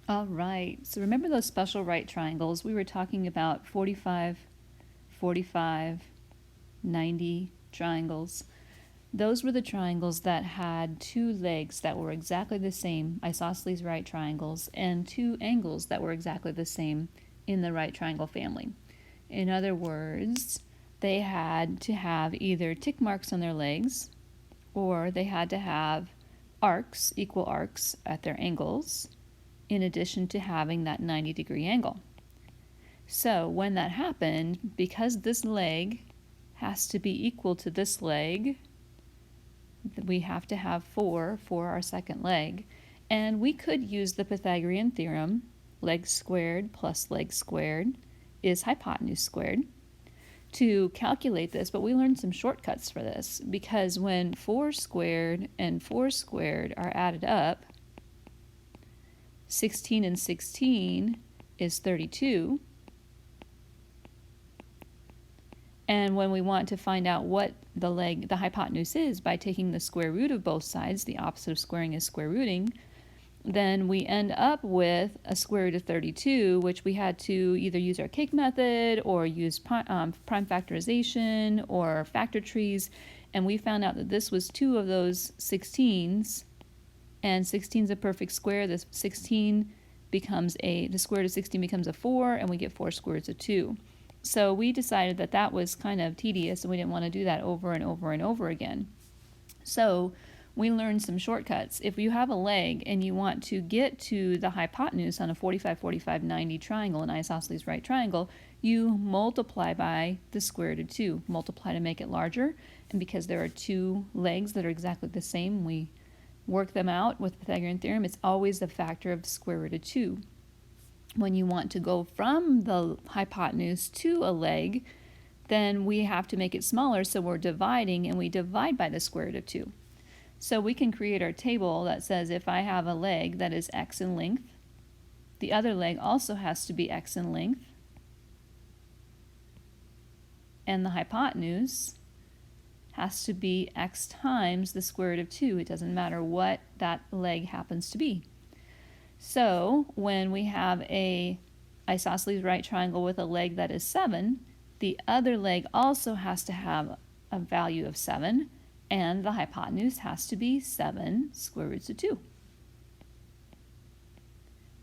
All right, so remember those special right triangles? We were talking about 45, 45, 90 triangles. Those were the triangles that had two legs that were exactly the same, isosceles right triangles, and two angles that were exactly the same in the right triangle family. In other words, they had to have either tick marks on their legs, or they had to have arcs, equal arcs at their angles, in addition to having that 90-degree angle. So when that happened, because this leg has to be equal to this leg, we have to have 4 for our second leg. And we could use the Pythagorean theorem, leg squared plus leg squared is hypotenuse squared, to calculate this, but we learned some shortcuts for this because when 4 squared and 4 squared are added up, 16 and 16 is 32. And when we want to find out what the hypotenuse is by taking the square root of both sides, the opposite of squaring is square rooting, then we end up with a square root of 32, which we had to either use our cake method or use prime factorization or factor trees. And we found out that this was 2 of those 16s, and 16 is a perfect square. The square root of 16 becomes a 4, and we get 4 square roots of 2. So we decided that that was kind of tedious, and we didn't want to do that over and over and over again. So we learned some shortcuts. If you have a leg and you want to get to the hypotenuse on a 45, 45, 90 triangle, an isosceles right triangle, you multiply by the square root of 2. Multiply to make it larger, and because there are two legs that are exactly the same, we work them out with Pythagorean theorem. It's always the factor of the square root of 2. When you want to go from the hypotenuse to a leg, then we have to make it smaller, so we're dividing, and we divide by the square root of 2. So we can create our table that says if I have a leg that is x in length, the other leg also has to be x in length, and the hypotenuse has to be x times the square root of 2. It doesn't matter what that leg happens to be. So when we have a isosceles right triangle with a leg that is 7, the other leg also has to have a value of 7, and the hypotenuse has to be 7 square roots of 2.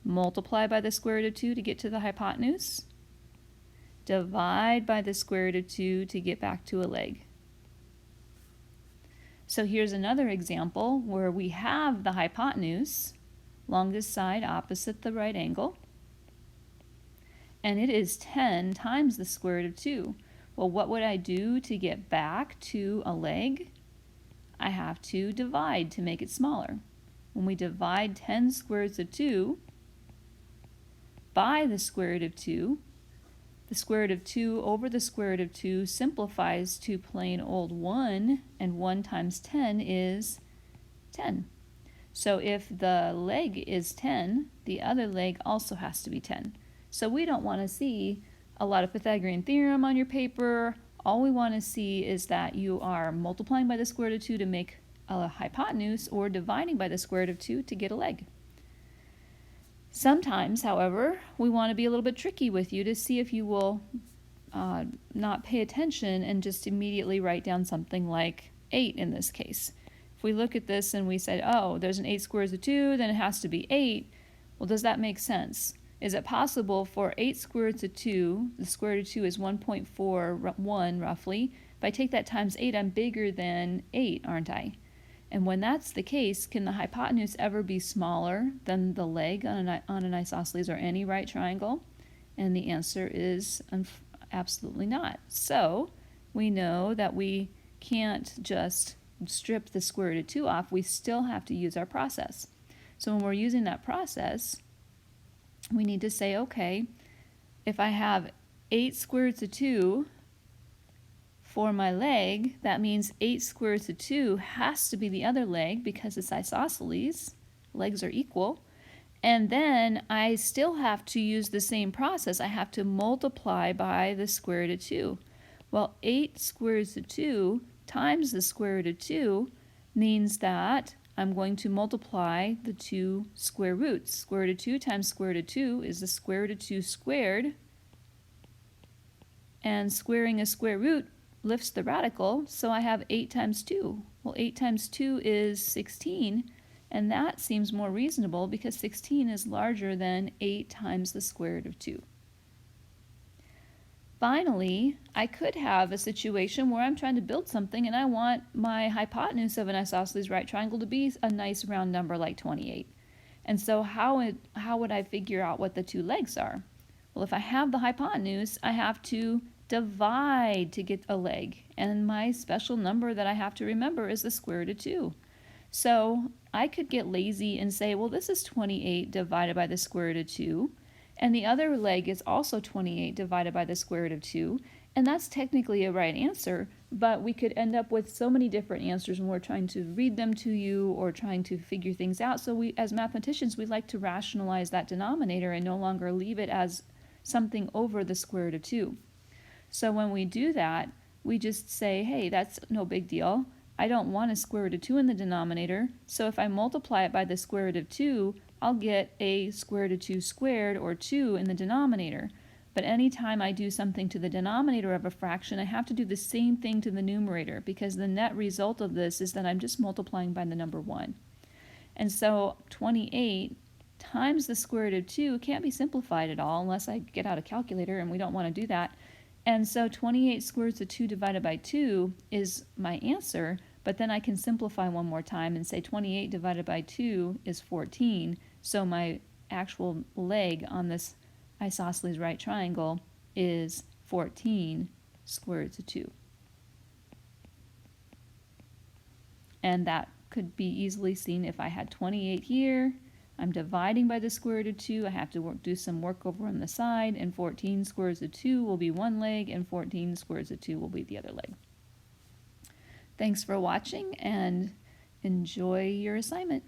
Multiply by the square root of 2 to get to the hypotenuse. Divide by the square root of 2 to get back to a leg. So here's another example where we have the hypotenuse, longest side opposite the right angle, and it is 10 times the square root of 2. Well, what would I do to get back to a leg? I have to divide to make it smaller. When we divide 10 square roots of 2 by the square root of 2, the square root of 2 over the square root of 2 simplifies to plain old 1, and 1 times 10 is 10. So if the leg is 10, the other leg also has to be 10. So we don't want to see a lot of Pythagorean theorem on your paper. All we want to see is that you are multiplying by the square root of 2 to make a hypotenuse, or dividing by the square root of 2 to get a leg. Sometimes, however, we want to be a little bit tricky with you to see if you will not pay attention and just immediately write down something like 8 in this case. If we look at this and we said, oh, there's an 8 square roots of 2, then it has to be 8. Well, does that make sense? Is it possible for 8 square roots of 2, the square root of 2 is 1.41 roughly. If I take that times 8, I'm bigger than 8, aren't I? And when that's the case, can the hypotenuse ever be smaller than the leg on an isosceles or any right triangle? And the answer is absolutely not. So we know that we can't just strip the square root of 2 off. We still have to use our process. So when we're using that process, we need to say, okay, if I have 8 square roots of 2 for my leg, that means 8 square roots of 2 has to be the other leg because it's isosceles. Legs are equal. And then I still have to use the same process. I have to multiply by the square root of 2. Well, 8 square roots of 2 times the square root of 2 means that I'm going to multiply the two square roots. Square root of 2 times square root of 2 is the square root of 2 squared. And squaring a square root lifts the radical, so I have 8 times 2. Well, 8 times 2 is 16, and that seems more reasonable because 16 is larger than 8 times the square root of 2. Finally, I could have a situation where I'm trying to build something and I want my hypotenuse of an isosceles right triangle to be a nice round number like 28. And so how would I figure out what the two legs are? Well, if I have the hypotenuse, I have to divide to get a leg. And my special number that I have to remember is the square root of 2. So I could get lazy and say, well, this is 28 divided by the square root of 2. And the other leg is also 28 divided by the square root of 2. And that's technically a right answer, but we could end up with so many different answers when we're trying to read them to you or trying to figure things out. So we, as mathematicians, we like to rationalize that denominator and no longer leave it as something over the square root of 2. So when we do that, we just say, hey, that's no big deal. I don't want a square root of 2 in the denominator, so if I multiply it by the square root of 2, I'll get a square root of 2 squared, or 2, in the denominator. But anytime I do something to the denominator of a fraction, I have to do the same thing to the numerator, because the net result of this is that I'm just multiplying by the number 1. And so 28 times the square root of 2 can't be simplified at all unless I get out a calculator, and we don't want to do that. And so 28 square root of 2 divided by 2 is my answer, but then I can simplify one more time and say 28 divided by 2 is 14. So my actual leg on this isosceles right triangle is 14 square roots of 2. And that could be easily seen if I had 28 here. I'm dividing by the square root of 2. I have to do some work over on the side, and 14 square roots of 2 will be one leg, and 14 square roots of 2 will be the other leg. Thanks for watching, and enjoy your assignment.